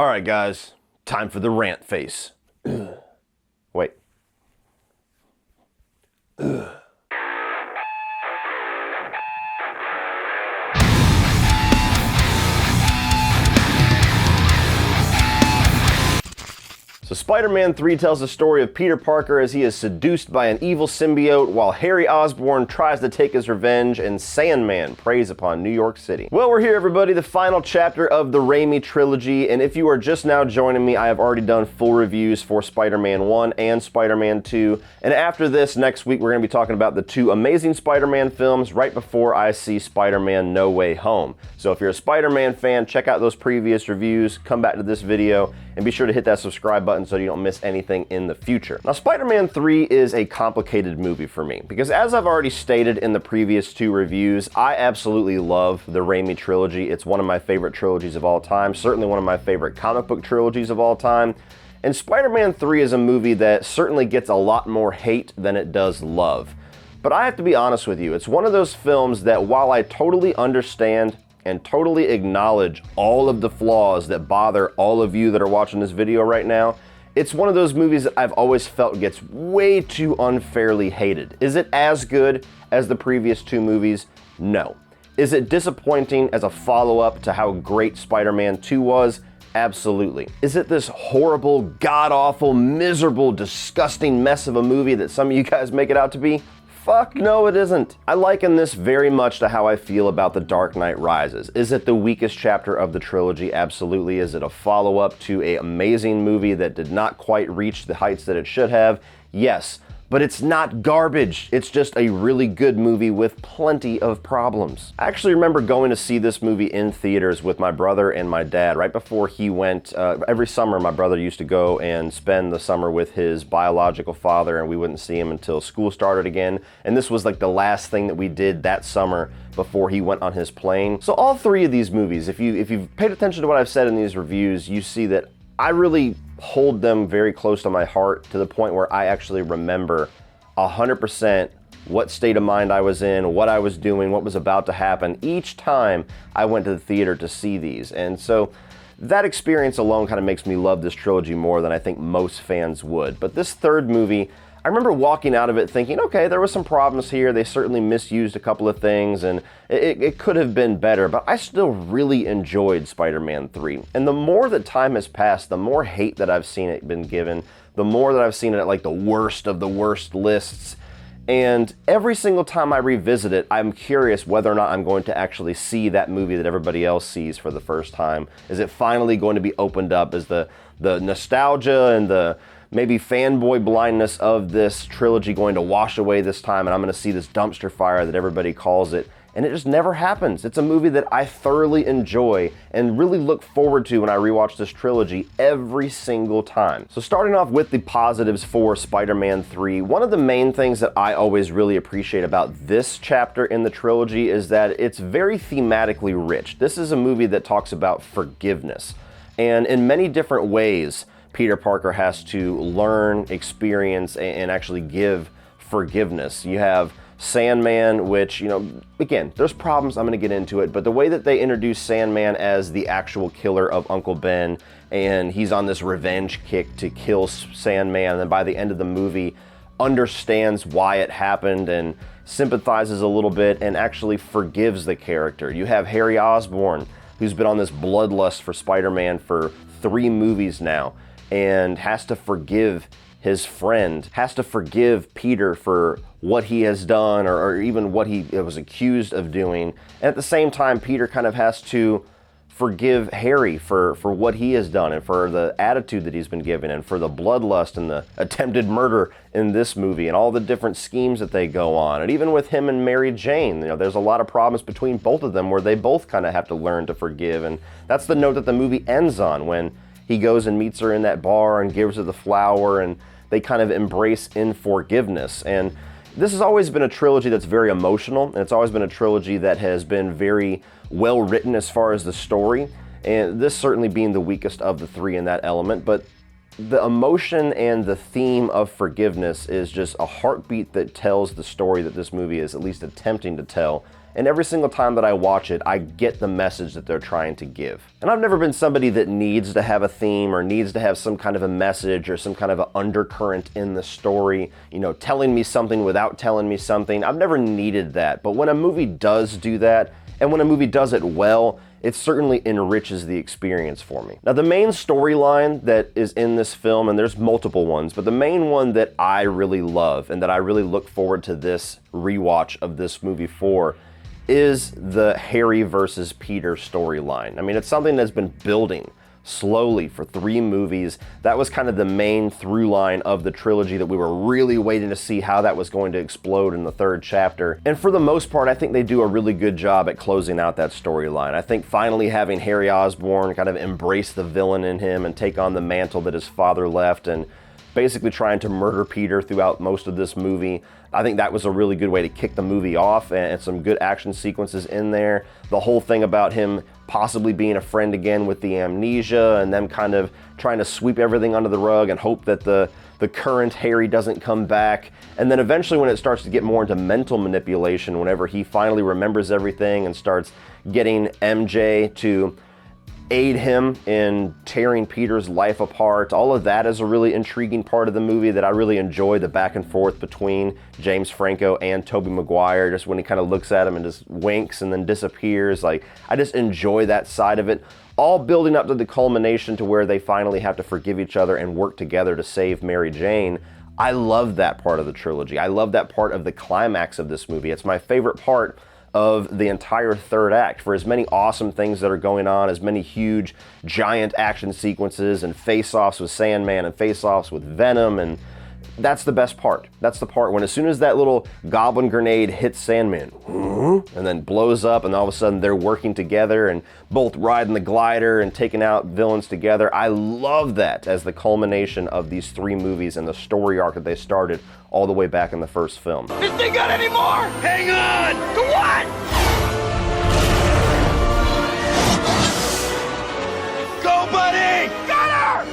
All right, guys, time for the rant face. Wait. So Spider-Man 3 tells the story of Peter Parker as he is seduced by an evil symbiote while Harry Osborn tries to take his revenge and Sandman preys upon New York City. Well, we're here, everybody, the final chapter of the Raimi trilogy, and if you are just now joining me, I have already done full reviews for Spider-Man 1 and Spider-Man 2, and after this, next week, we're going to be talking about the two Amazing Spider-Man films right before I see Spider-Man No Way Home. So if you're a Spider-Man fan, check out those previous reviews, come back to this video, and be sure to hit that subscribe button so you don't miss anything in the future. Now, Spider-Man 3 is a complicated movie for me because as I've already stated in the previous two reviews, I absolutely love the Raimi trilogy. It's one of my favorite trilogies of all time, certainly one of my favorite comic book trilogies of all time. And Spider-Man 3 is a movie that certainly gets a lot more hate than it does love. But I have to be honest with you, it's one of those films that while I totally understand and totally acknowledge all of the flaws that bother all of you that are watching this video right now, it's one of those movies that I've always felt gets way too unfairly hated. Is it as good as the previous two movies? No. Is it disappointing as a follow-up to how great Spider-Man 2 was? Absolutely. Is it this horrible, god-awful, miserable, disgusting mess of a movie that some of you guys make it out to be? Fuck no, it isn't. I liken this very much to how I feel about The Dark Knight Rises. Is it the weakest chapter of the trilogy? Absolutely. Is it a follow-up to an amazing movie that did not quite reach the heights that it should have? Yes. But it's not garbage. It's just a really good movie with plenty of problems. I actually remember going to see this movie in theaters with my brother and my dad right before he went. Every summer, my brother used to go and spend the summer with his biological father, and we wouldn't see him until school started again. And this was like the last thing that we did that summer before he went on his plane. So all three of these movies, if you've paid attention to what I've said in these reviews, you see that I really hold them very close to my heart to the point where I actually remember 100% what state of mind I was in, what I was doing, what was about to happen each time I went to the theater to see these. And so that experience alone kind of makes me love this trilogy more than I think most fans would. But this third movie, I remember walking out of it thinking, okay, there were some problems here. They certainly misused a couple of things, and it could have been better, but I still really enjoyed Spider-Man 3. And the more that time has passed, the more hate that I've seen it been given, the more that I've seen it at like the worst of the worst lists. And every single time I revisit it, I'm curious whether or not I'm going to actually see that movie that everybody else sees for the first time. Is it finally going to be opened up? Is the nostalgia and the maybe fanboy blindness of this trilogy going to wash away this time, and I'm going to see this dumpster fire that everybody calls it? And it just never happens. It's a movie that I thoroughly enjoy and really look forward to when I rewatch this trilogy every single time. So starting off with the positives for Spider-Man 3, one of the main things that I always really appreciate about this chapter in the trilogy is that it's very thematically rich. This is a movie that talks about forgiveness. And in many different ways, Peter Parker has to learn, experience, and actually give forgiveness. You have Sandman, which, again, there's problems, I'm going to get into it, but the way that they introduce Sandman as the actual killer of Uncle Ben, and he's on this revenge kick to kill Sandman, and then by the end of the movie, understands why it happened and sympathizes a little bit and actually forgives the character. You have Harry Osborn, who's been on this bloodlust for Spider-Man for 3 movies now, and has to forgive his friend, has to forgive Peter for what he has done or even what he was accused of doing. And at the same time, Peter kind of has to forgive Harry for what he has done and for the attitude that he's been given and for the bloodlust and the attempted murder in this movie and all the different schemes that they go on. And even with him and Mary Jane, there's a lot of problems between both of them where they both kind of have to learn to forgive. And that's the note that the movie ends on when he goes and meets her in that bar and gives her the flower, and they kind of embrace in forgiveness. And this has always been a trilogy that's very emotional, and it's always been a trilogy that has been very well written as far as the story, and this certainly being the weakest of the 3 in that element. But the emotion and the theme of forgiveness is just a heartbeat that tells the story that this movie is at least attempting to tell and every single time that I watch it, I get the message that they're trying to give. And I've never been somebody that needs to have a theme or needs to have some kind of a message or some kind of an undercurrent in the story, you know, telling me something without telling me something. I've never needed that, but when a movie does do that, and when a movie does it well, it certainly enriches the experience for me. Now, the main storyline that is in this film, and there's multiple ones, but the main one that I really love and that I really look forward to this rewatch of this movie for is the Harry versus Peter storyline. I mean, it's something that's been building slowly for 3 movies. That was kind of the main through line of the trilogy that we were really waiting to see how that was going to explode in the 3rd chapter. And for the most part, I think they do a really good job at closing out that storyline. I think finally having Harry Osborn kind of embrace the villain in him and take on the mantle that his father left and basically trying to murder Peter throughout most of this movie. I think that was a really good way to kick the movie off, and some good action sequences in there. The whole thing about him possibly being a friend again with the amnesia and them kind of trying to sweep everything under the rug and hope that the current Harry doesn't come back. And then eventually when it starts to get more into mental manipulation, whenever he finally remembers everything and starts getting MJ to aid him in tearing Peter's life apart. All of that is a really intriguing part of the movie that I really enjoy, the back and forth between James Franco and Tobey Maguire, just when he kind of looks at him and just winks and then disappears. Like, I just enjoy that side of it, all building up to the culmination to where they finally have to forgive each other and work together to save Mary Jane. I love that part of the trilogy. I love that part of the climax of this movie. It's my favorite part of the entire 3rd act. For as many awesome things that are going on, as many huge, giant action sequences and face-offs with Sandman and face-offs with Venom, and that's the best part. That's the part when as soon as that little goblin grenade hits Sandman, and then blows up, and all of a sudden they're working together and both riding the glider and taking out villains together. I love that as the culmination of these 3 movies and the story arc that they started all the way back in the first film. This thing got any more? Hang on! To what? Go, buddy! Got her!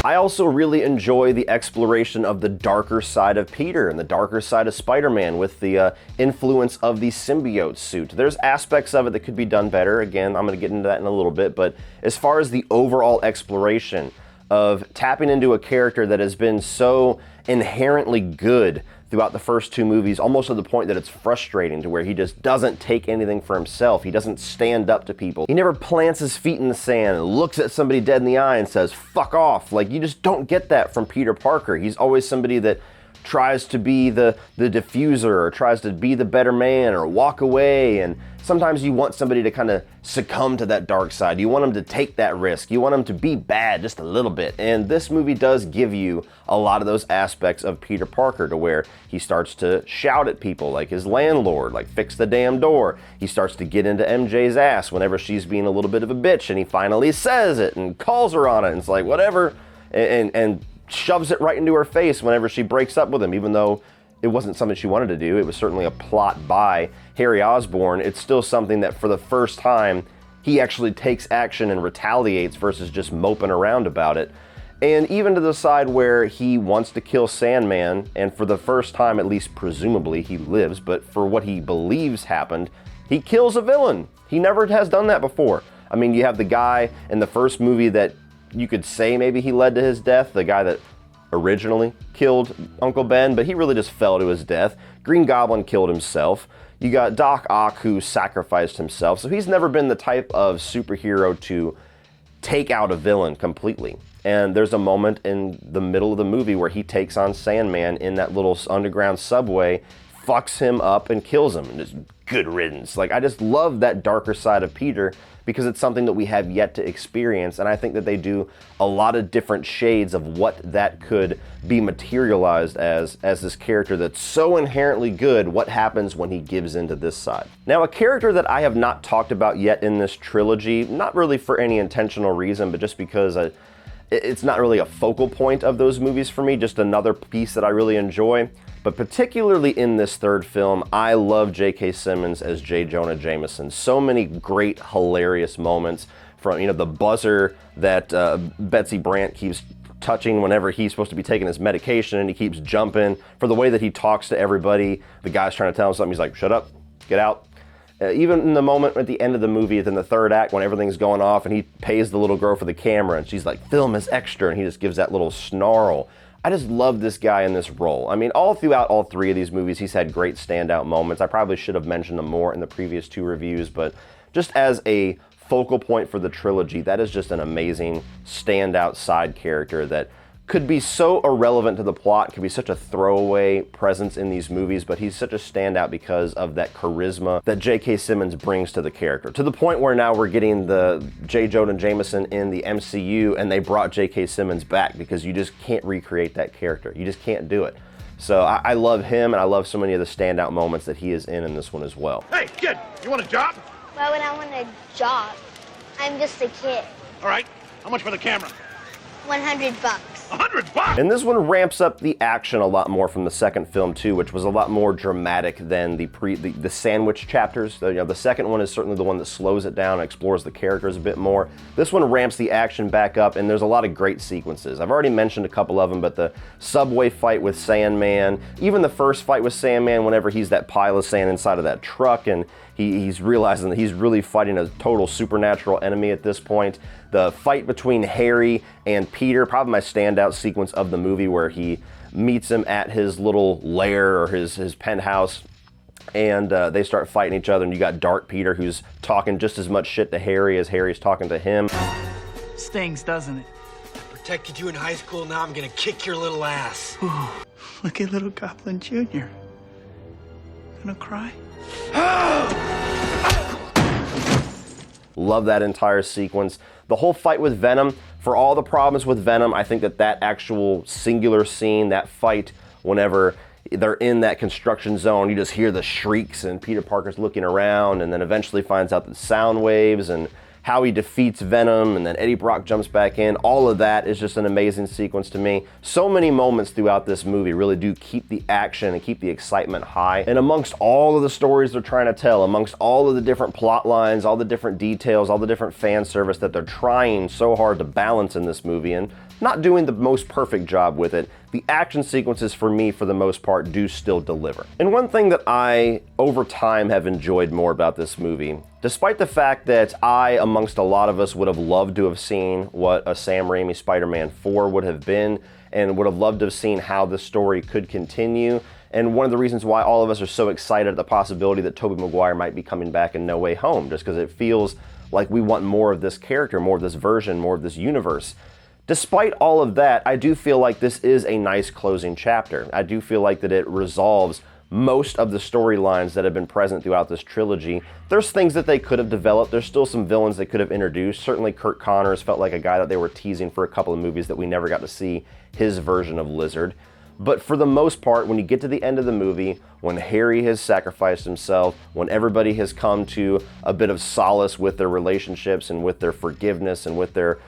I also really enjoy the exploration of the darker side of Peter and the darker side of Spider-Man with the influence of the symbiote suit. There's aspects of it that could be done better. Again, I'm going to get into that in a little bit, but as far as the overall exploration of tapping into a character that has been so inherently good throughout the first 2 movies, almost to the point that it's frustrating, to where he just doesn't take anything for himself. He doesn't stand up to people. He never plants his feet in the sand and looks at somebody dead in the eye and says, "Fuck off." Like, you just don't get that from Peter Parker. He's always somebody that tries to be the diffuser, or tries to be the better man, or walk away. And sometimes you want somebody to kind of succumb to that dark side. You want them to take that risk. You want them to be bad just a little bit. And this movie does give you a lot of those aspects of Peter Parker, to where he starts to shout at people like his landlord, like, "Fix the damn door." He starts to get into MJ's ass whenever she's being a little bit of a bitch, and he finally says it and calls her on it, and it's like, whatever, and shoves it right into her face whenever she breaks up with him, even though it wasn't something she wanted to do. It was certainly a plot by Harry Osborn. It's still something that for the first time, he actually takes action and retaliates versus just moping around about it. And even to the side where he wants to kill Sandman, and for the first time, at least presumably, he lives, but for what he believes happened, he kills a villain. He never has done that before. I mean, you have the guy in the first movie that you could say maybe he led to his death, the guy that originally killed Uncle Ben, but he really just fell to his death. Green Goblin killed himself. You got Doc Ock, who sacrificed himself. So he's never been the type of superhero to take out a villain completely. And there's a moment in the middle of the movie where he takes on Sandman in that little underground subway, fucks him up and kills him, and just good riddance. Like, I just love that darker side of Peter, because it's something that we have yet to experience, and I think that they do a lot of different shades of what that could be materialized as this character that's so inherently good. What happens when he gives into this side? Now, a character that I have not talked about yet in this trilogy, not really for any intentional reason, but just because it's not really a focal point of those movies for me, just another piece that I really enjoy. But particularly in this 3rd film, I love J.K. Simmons as J. Jonah Jameson. So many great, hilarious moments, from, you know, the buzzer that Betsy Brandt keeps touching whenever he's supposed to be taking his medication, and he keeps jumping, for the way that he talks to everybody. The guy's trying to tell him something, he's like, "Shut up, get out. Even in the moment at the end of the movie, in the third act, when everything's going off and he pays the little girl for the camera and she's like, film as extra, and he just gives that little snarl. I just love this guy in this role. I mean, all throughout all three of these movies, he's had great standout moments. I probably should have mentioned them more in the previous two reviews, but just as a focal point for the trilogy, that is just an amazing standout side character that could be so irrelevant to the plot, could be such a throwaway presence in these movies, but he's such a standout because of that charisma that J.K. Simmons brings to the character. To the point where now we're getting the J. Jonah Jameson in the MCU, and they brought J.K. Simmons back because you just can't recreate that character. You just can't do it. So I love him, and I love so many of the standout moments that he is in this one as well. Hey, kid, you want a job? Why would I want a job? I'm just a kid. All right, how much for the camera? $100. $100? And this one ramps up the action a lot more from the second film too, which was a lot more dramatic than the sandwich chapters. The second one is certainly the one that slows it down and explores the characters a bit more. This one ramps the action back up, and there's a lot of great sequences. I've already mentioned a couple of them, but the subway fight with Sandman, even the first fight with Sandman whenever he's that pile of sand inside of that truck and he's realizing that he's really fighting a total supernatural enemy at this point. The fight between Harry and Peter, probably my standout sequence of the movie, where he meets him at his little lair or his penthouse, and they start fighting each other, and you got Dark Peter who's talking just as much shit to Harry as Harry's talking to him. Stings, doesn't it? Protected you in high school, now I'm gonna kick your little ass. Ooh, look at little Goblin Jr. Gonna cry? Love that entire sequence. The whole fight with Venom, for all the problems with Venom, I think that actual singular scene, that fight, whenever they're in that construction zone, you just hear the shrieks and Peter Parker's looking around and then eventually finds out the sound waves and how he defeats Venom, and then Eddie Brock jumps back in. All of that is just an amazing sequence to me. So many moments throughout this movie really do keep the action and keep the excitement high. And amongst all of the stories they're trying to tell, amongst all of the different plot lines, all the different details, all the different fan service that they're trying so hard to balance in this movie and not doing the most perfect job with it, the action sequences for me, for the most part, do still deliver. And one thing that I, over time, have enjoyed more about this movie, despite the fact that I, amongst a lot of us, would have loved to have seen what a Sam Raimi Spider-Man 4 would have been, and would have loved to have seen how the story could continue, and one of the reasons why all of us are so excited at the possibility that Tobey Maguire might be coming back in No Way Home, just because it feels like we want more of this character, more of this version, more of this universe. Despite all of that, I do feel like this is a nice closing chapter. I do feel like that it resolves most of the storylines that have been present throughout this trilogy. There's things that they could have developed. There's still some villains they could have introduced. Certainly Kurt Connors felt like a guy that they were teasing for a couple of movies that we never got to see his version of Lizard. But for the most part, when you get to the end of the movie, when Harry has sacrificed himself, when everybody has come to a bit of solace with their relationships and with their forgiveness and with their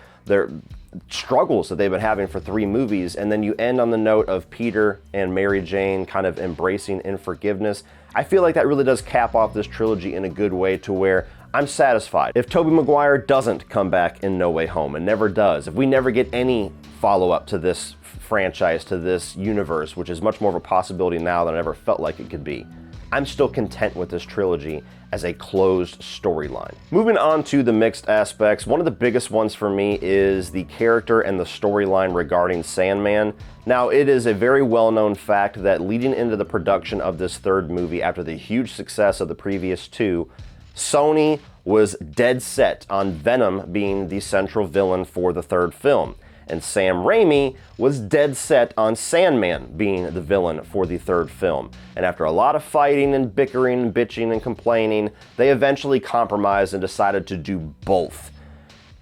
struggles that they've been having for 3 movies, and then you end on the note of Peter and Mary Jane kind of embracing in forgiveness, I feel like that really does cap off this trilogy in a good way, to where I'm satisfied. If Tobey Maguire doesn't come back in No Way Home, and never does, if we never get any follow-up to this franchise, to this universe, which is much more of a possibility now than I ever felt like it could be, I'm still content with this trilogy as a closed storyline. Moving on to the mixed aspects, one of the biggest ones for me is the character and the storyline regarding Sandman. Now, it is a very well-known fact that leading into the production of this third movie, after the huge success of the previous 2, Sony was dead set on Venom being the central villain for the third film. And Sam Raimi was dead set on Sandman being the villain for the third film. And after a lot of fighting and bickering and bitching and complaining, they eventually compromised and decided to do both.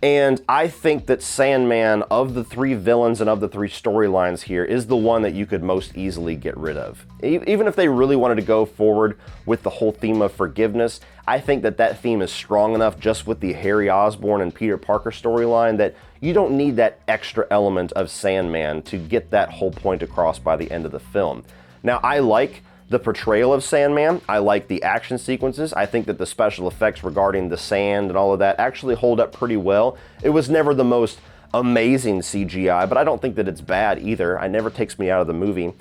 And I think that Sandman, of the 3 villains and of the 3 storylines here, is the one that you could most easily get rid of. Even if they really wanted to go forward with the whole theme of forgiveness, I think that theme is strong enough just with the Harry Osborn and Peter Parker storyline that you don't need that extra element of Sandman to get that whole point across by the end of the film. Now, I like the portrayal of Sandman. I like the action sequences. I think that the special effects regarding the sand and all of that actually hold up pretty well. It was never the most amazing CGI, but I don't think that it's bad either. It never takes me out of the movie.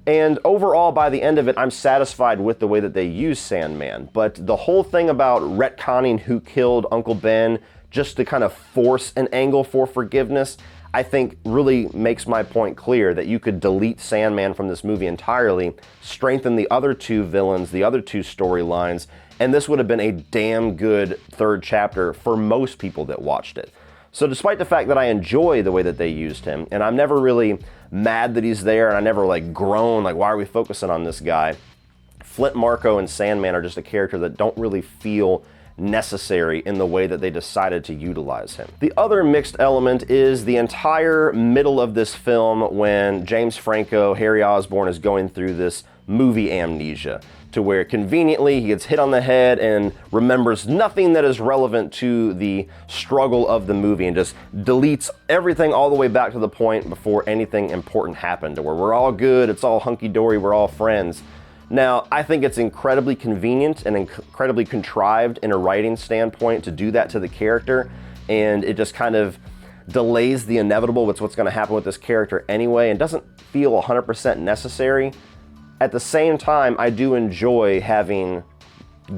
And overall, by the end of it, I'm satisfied with the way that they use Sandman. But the whole thing about retconning who killed Uncle Ben just to kind of force an angle for forgiveness, I think really makes my point clear that you could delete Sandman from this movie entirely, strengthen the other two villains, the other two storylines, and this would have been a damn good third chapter for most people that watched it. So despite the fact that I enjoy the way that they used him, and I'm never really mad that he's there, and I never like groan, like why are we focusing on this guy? Flint Marko and Sandman are just a character that don't really feel necessary in the way that they decided to utilize him. The other mixed element is the entire middle of this film when James Franco, Harry Osborn, is going through this movie amnesia, to where conveniently he gets hit on the head and remembers nothing that is relevant to the struggle of the movie and just deletes everything all the way back to the point before anything important happened, to where we're all good, it's all hunky-dory, we're all friends. Now, I think it's incredibly convenient and incredibly contrived in a writing standpoint to do that to the character, and it just kind of delays the inevitable with what's going to happen with this character anyway and doesn't feel 100% necessary. At the same time, I do enjoy having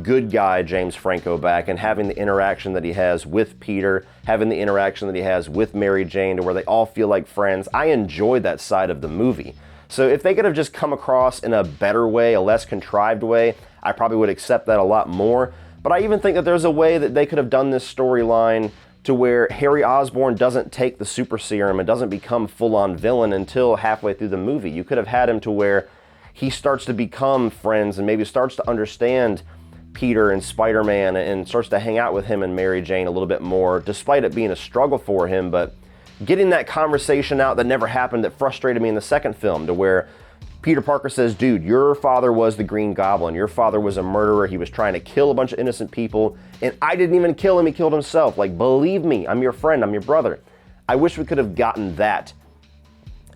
good guy James Franco back and having the interaction that he has with Peter, having the interaction that he has with Mary Jane to where they all feel like friends. I enjoy that side of the movie. So if they could have just come across in a better way, a less contrived way, I probably would accept that a lot more. But I even think that there's a way that they could have done this storyline to where Harry Osborn doesn't take the super serum and doesn't become full-on villain until halfway through the movie. You could have had him to where he starts to become friends and maybe starts to understand Peter and Spider-Man and starts to hang out with him and Mary Jane a little bit more, despite it being a struggle for him. But getting that conversation out that never happened, that frustrated me in the second film, to where Peter Parker says, dude, your father was the Green Goblin. Your father was a murderer. He was trying to kill a bunch of innocent people, and I didn't even kill him. He killed himself. Like, believe me, I'm your friend. I'm your brother. I wish we could have gotten that.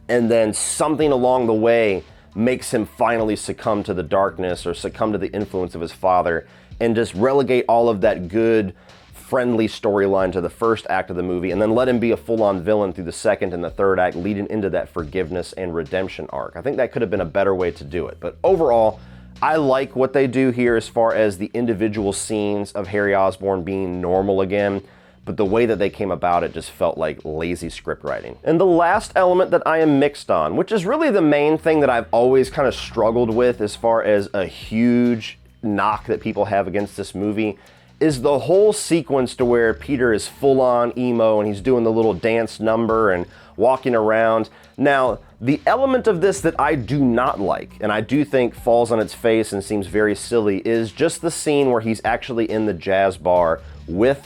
And then something along the way makes him finally succumb to the darkness or succumb to the influence of his father and just relegate all of that good, friendly storyline to the first act of the movie and then let him be a full-on villain through the second and the third act, leading into that forgiveness and redemption arc. I think that could have been a better way to do it. But overall, I like what they do here as far as the individual scenes of Harry Osborn being normal again, but the way that they came about it just felt like lazy script writing. And the last element that I am mixed on, which is really the main thing that I've always kind of struggled with as far as a huge knock that people have against this movie, is the whole sequence to where Peter is full-on emo and he's doing the little dance number and walking around. Now, the element of this that I do not like, and I do think falls on its face and seems very silly, is just the scene where he's actually in the jazz bar with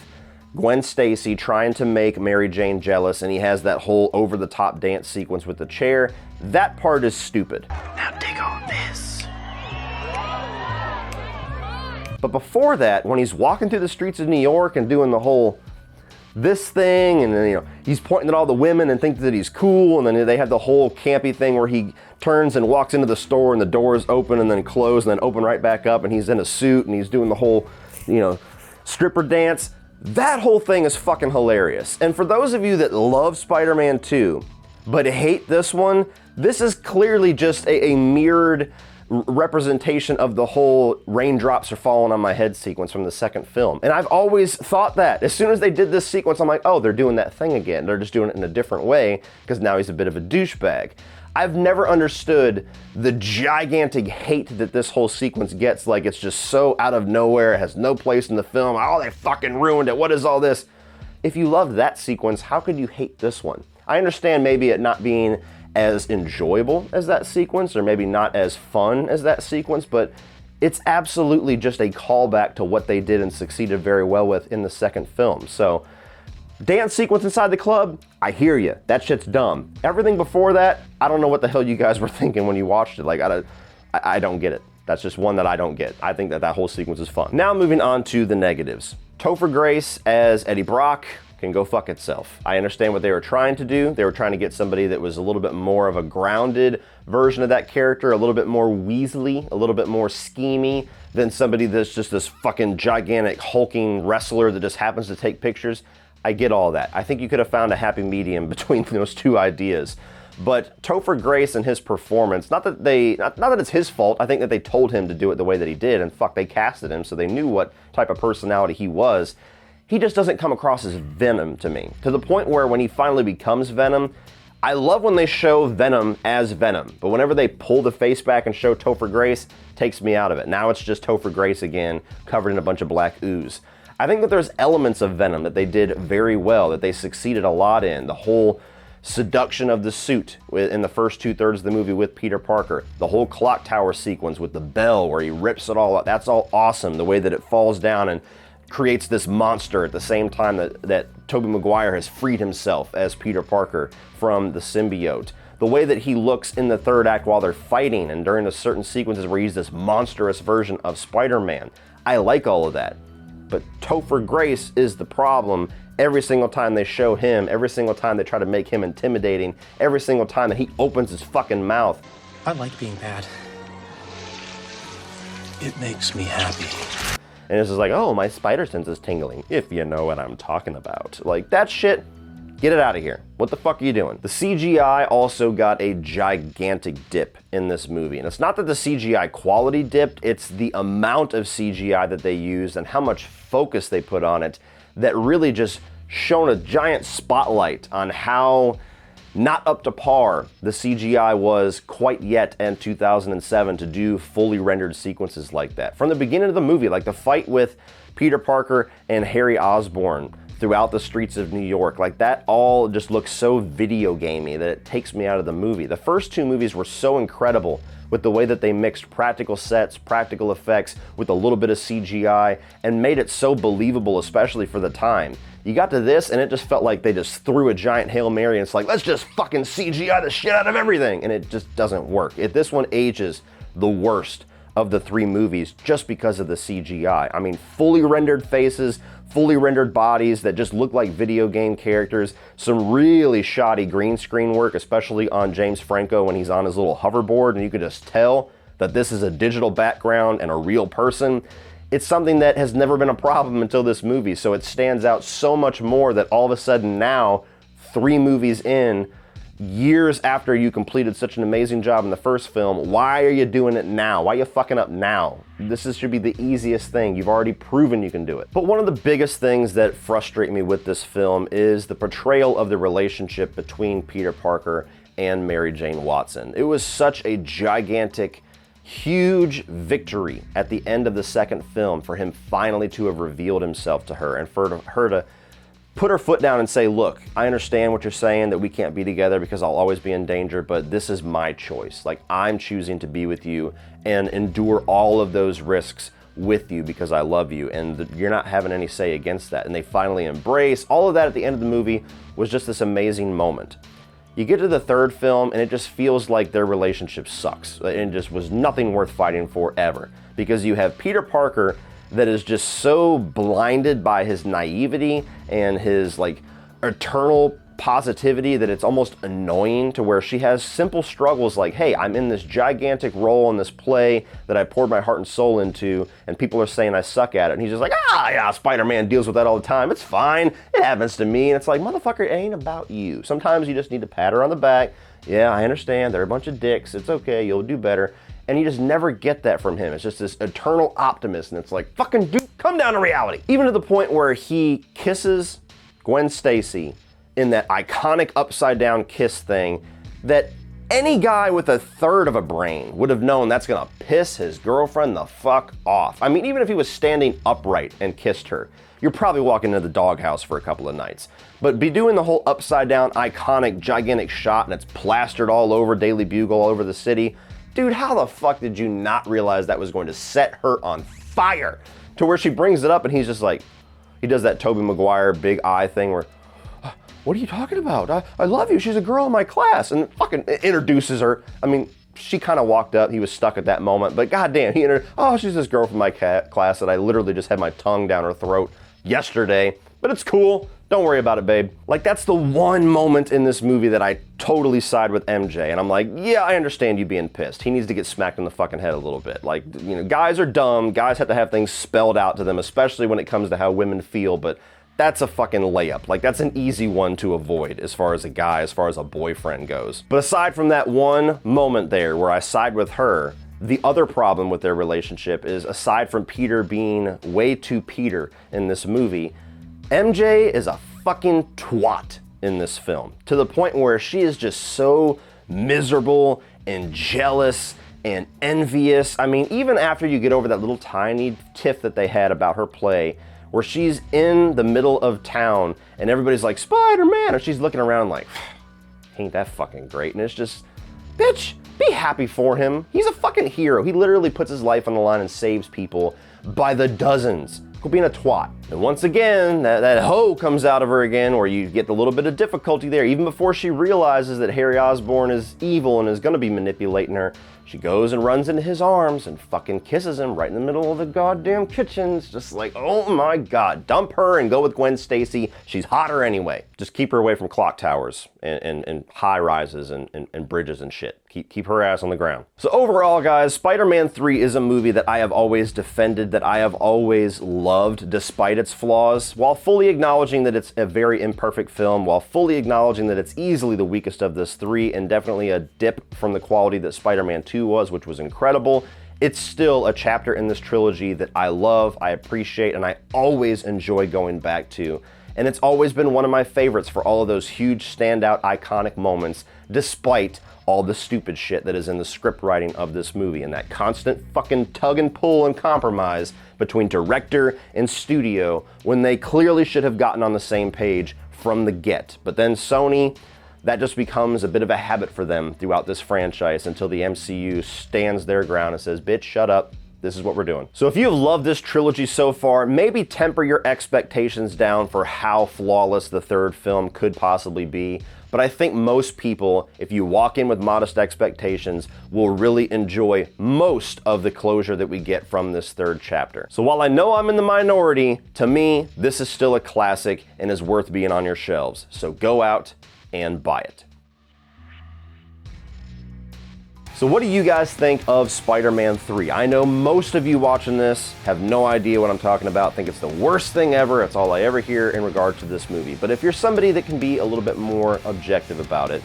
Gwen Stacy trying to make Mary Jane jealous, and he has that whole over-the-top dance sequence with the chair. That part is stupid. Now dig on this. But before that, when he's walking through the streets of New York and doing the whole this thing, and then, you know, he's pointing at all the women and thinks that he's cool, and then they have the whole campy thing where he turns and walks into the store and the doors open and then close and then open right back up, and he's in a suit and he's doing the whole, you know, stripper dance. That whole thing is fucking hilarious. And for those of you that love Spider-Man 2, but hate this one, this is clearly just a mirrored representation of the whole raindrops are falling on my head sequence from the second film. And I've always thought that. As soon as they did this sequence, I'm like, oh, they're doing that thing again. They're just doing it in a different way because now he's a bit of a douchebag. I've never understood the gigantic hate that this whole sequence gets, like it's just so out of nowhere, it has no place in the film, oh, they fucking ruined it, what is all this? If you loved that sequence, how could you hate this one? I understand maybe it not being as enjoyable as that sequence, or maybe not as fun as that sequence, but it's absolutely just a callback to what they did and succeeded very well with in the second film. So, dance sequence inside the club, I hear you. That shit's dumb. Everything before that, I don't know what the hell you guys were thinking when you watched it. Like, I don't get it. That's just one that I don't get. I think that whole sequence is fun. Now moving on to the negatives. Topher Grace as Eddie Brock can go fuck itself. I understand what they were trying to do. They were trying to get somebody that was a little bit more of a grounded version of that character, a little bit more Weasley, a little bit more schemy than somebody that's just this fucking gigantic hulking wrestler that just happens to take pictures. I get all that. I think you could have found a happy medium between those two ideas. But Topher Grace and his performance, not that it's his fault, I think that they told him to do it the way that he did, and fuck, they casted him so they knew what type of personality he was. He just doesn't come across as Venom to me. To the point where when he finally becomes Venom, I love when they show Venom as Venom, but whenever they pull the face back and show Topher Grace, it takes me out of it. Now it's just Topher Grace again, covered in a bunch of black ooze. I think that there's elements of Venom that they did very well, that they succeeded a lot in. The whole seduction of the suit in the first 2/3 of the movie with Peter Parker. The whole clock tower sequence with the bell where he rips it all up. That's all awesome. The way that it falls down and creates this monster at the same time that Tobey Maguire has freed himself as Peter Parker from the symbiote. The way that he looks in the third act while they're fighting and during the certain sequences where he's this monstrous version of Spider-Man. I like all of that. But Topher Grace is the problem. Every single time they show him, every single time they try to make him intimidating, every single time that he opens his fucking mouth. I like being bad. It makes me happy. And it's just like, oh, my spider sense is tingling, if you know what I'm talking about. Like, that shit, get it out of here. What the fuck are you doing? The CGI also got a gigantic dip in this movie. And it's not that the CGI quality dipped, it's the amount of CGI that they used and how much focus they put on it that really just shone a giant spotlight on how not up to par the CGI was quite yet in 2007 to do fully rendered sequences like that. From the beginning of the movie, like the fight with Peter Parker and Harry Osborn throughout the streets of New York, like that all just looks so video gamey that it takes me out of the movie. The first two movies were so incredible with the way that they mixed practical sets, practical effects with a little bit of CGI and made it so believable, especially for the time. You got to this and it just felt like they just threw a giant Hail Mary and it's like, let's just fucking CGI the shit out of everything. And it just doesn't work. If this one ages the worst of the three movies just because of the CGI. I mean, fully rendered faces, fully rendered bodies that just look like video game characters, some really shoddy green screen work, especially on James Franco when he's on his little hoverboard and you could just tell that this is a digital background and a real person. It's something that has never been a problem until this movie, so it stands out so much more that all of a sudden now, 3 movies in, years after you completed such an amazing job in the first film, why are you doing it now? Why are you fucking up now? Should be the easiest thing. You've already proven you can do it. But one of the biggest things that frustrate me with this film is the portrayal of the relationship between Peter Parker and Mary Jane Watson. It was such a gigantic, huge victory at the end of the second film for him finally to have revealed himself to her and for her to put her foot down and say, look, I understand what you're saying, that we can't be together because I'll always be in danger, but this is my choice. Like, I'm choosing to be with you and endure all of those risks with you because I love you, and you're not having any say against that. And they finally embrace. All of that at the end of the movie was just this amazing moment. You get to the third film and it just feels like their relationship sucks. It just was nothing worth fighting for ever. Because you have Peter Parker that is just so blinded by his naivety and his like eternal positivity that it's almost annoying, to where she has simple struggles like, hey, I'm in this gigantic role in this play that I poured my heart and soul into and people are saying I suck at it. And he's just like, yeah, Spider-Man deals with that all the time. It's fine. It happens to me. And it's like, motherfucker, it ain't about you. Sometimes you just need to pat her on the back. Yeah, I understand. They're a bunch of dicks. It's okay. You'll do better. And you just never get that from him. It's just this eternal optimist. And it's like, fucking dude, come down to reality. Even to the point where he kisses Gwen Stacy in that iconic upside down kiss thing that any guy with a third of a brain would have known that's gonna piss his girlfriend the fuck off. I mean, even if he was standing upright and kissed her, you're probably walking into the doghouse for a couple of nights. But be doing the whole upside down iconic gigantic shot and it's plastered all over Daily Bugle, all over the city. Dude, how the fuck did you not realize that was going to set her on fire? To where she brings it up and he's just like, he does that Tobey Maguire big eye thing where, what are you talking about? I love you. She's a girl in my class. And fucking introduces her. I mean, she kind of walked up. He was stuck at that moment. But goddamn, oh, she's this girl from my class that I literally just had my tongue down her throat yesterday. But it's cool. Don't worry about it, babe. Like, that's the one moment in this movie that I totally side with MJ. And I'm like, yeah, I understand you being pissed. He needs to get smacked in the fucking head a little bit. Like, guys are dumb. Guys have to have things spelled out to them, especially when it comes to how women feel. But that's a fucking layup. Like, that's an easy one to avoid as far as a guy, as far as a boyfriend goes. But aside from that one moment there where I side with her, the other problem with their relationship is, aside from Peter being way too Peter in this movie, MJ is a fucking twat in this film, to the point where she is just so miserable and jealous and envious. I mean, even after you get over that little tiny tiff that they had about her play, where she's in the middle of town and everybody's like, Spider-Man, and she's looking around like, ain't that fucking great? And it's just, bitch, be happy for him. He's a fucking hero. He literally puts his life on the line and saves people by the dozens. Quit being a twat. And once again, that hoe comes out of her again, where you get a little bit of difficulty there. Even before she realizes that Harry Osborn is evil and is gonna be manipulating her, she goes and runs into his arms and fucking kisses him right in the middle of the goddamn kitchen. It's just like, oh my God, dump her and go with Gwen Stacy. She's hotter anyway. Just keep her away from clock towers and high rises and bridges and shit. Keep her ass on the ground. So overall, guys, Spider-Man 3 is a movie that I have always defended, that I have always loved despite its flaws, while fully acknowledging that it's a very imperfect film, while fully acknowledging that it's easily the weakest of this three and definitely a dip from the quality that Spider-Man 2 was, which was incredible. It's still a chapter in this trilogy that I love, I appreciate, and I always enjoy going back to. And it's always been one of my favorites for all of those huge, standout, iconic moments, despite all the stupid shit that is in the script writing of this movie and that constant fucking tug and pull and compromise between director and studio when they clearly should have gotten on the same page from the get. But then Sony, that just becomes a bit of a habit for them throughout this franchise until the MCU stands their ground and says, bitch, shut up. This is what we're doing. So if you have loved this trilogy so far, maybe temper your expectations down for how flawless the third film could possibly be. But I think most people, if you walk in with modest expectations, will really enjoy most of the closure that we get from this third chapter. So while I know I'm in the minority, to me, this is still a classic and is worth being on your shelves. So go out and buy it. So what do you guys think of Spider-Man 3? I know most of you watching this have no idea what I'm talking about, think it's the worst thing ever, it's all I ever hear in regard to this movie. But if you're somebody that can be a little bit more objective about it,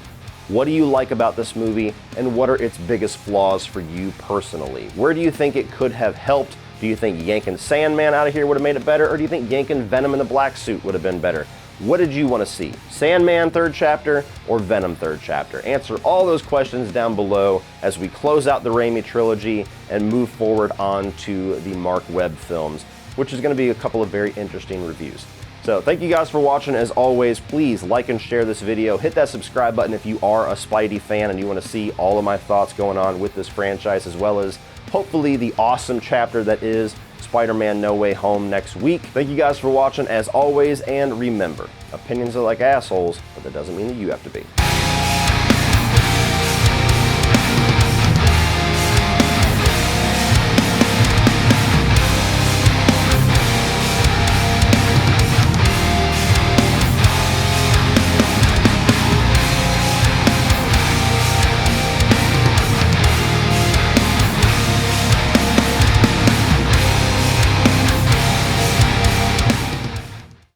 what do you like about this movie and what are its biggest flaws for you personally? Where do you think it could have helped? Do you think yanking Sandman out of here would have made it better, or do you think yanking Venom in the black suit would have been better? What did you want to see? Sandman third chapter or Venom third chapter? Answer all those questions down below as we close out the Raimi trilogy and move forward on to the Mark Webb films, which is going to be a couple of very interesting reviews. So thank you guys for watching. As always, please like and share this video. Hit that subscribe button if you are a Spidey fan and you want to see all of my thoughts going on with this franchise, as well as hopefully the awesome chapter that is Spider-Man No Way Home next week. Thank you guys for watching as always, and remember, opinions are like assholes, but that doesn't mean that you have to be.